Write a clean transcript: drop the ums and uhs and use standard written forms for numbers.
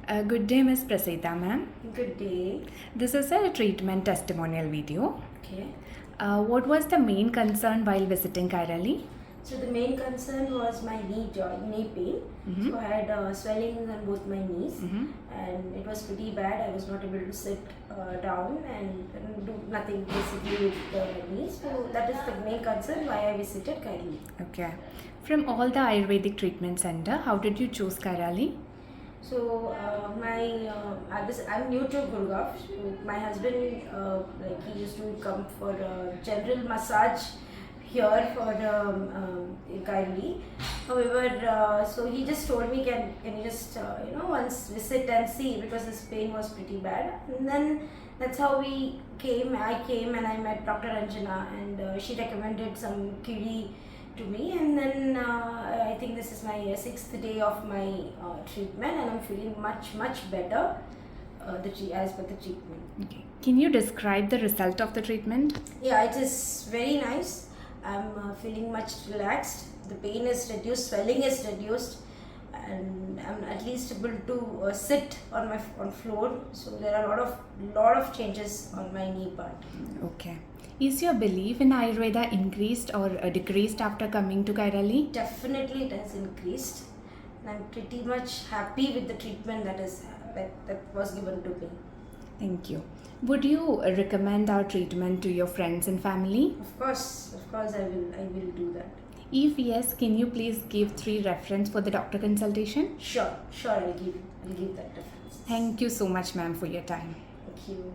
Good day, Ms. Prasita, ma'am. Good day. This is a treatment testimonial video. Okay. What was the main concern while visiting Kairali? So the main concern was my knee pain. Mhm. So I had swelling on both my knees, Mhm. and it was pretty bad. I was not able to sit down and do nothing basically with the knees. So that is the main concern why I visited Kairali. Okay. From all the Ayurvedic treatment center, how did you choose Kairali? So I'm new to Gurgaon. So my husband he used to come for general massage here for Kairali. However, so he just told me, can you just once visit and see, because his pain was pretty bad. And then that's how we came. I came and I met Dr. Anjana, and she recommended some kiri to me, and then I think this is my 6th day of my treatment, and I'm feeling much better as per the treatment. Okay. Can you describe the result of the treatment? Yeah, it is very nice. I'm feeling much relaxed. The pain is reduced, swelling is reduced, and I'm at least able to sit on floor. So there are a lot of changes on my knee part. Okay. Is your belief in Ayurveda increased or decreased after coming to Kairali? Definitely it has increased, and I'm pretty much happy with the treatment that was given to me. Thank you. Would you recommend our treatment to your friends and family? Of course I will do that. If yes, can you please give 3 reference for the doctor consultation? Sure, I'll give that reference. Thank you so much, ma'am, for your time. Thank you.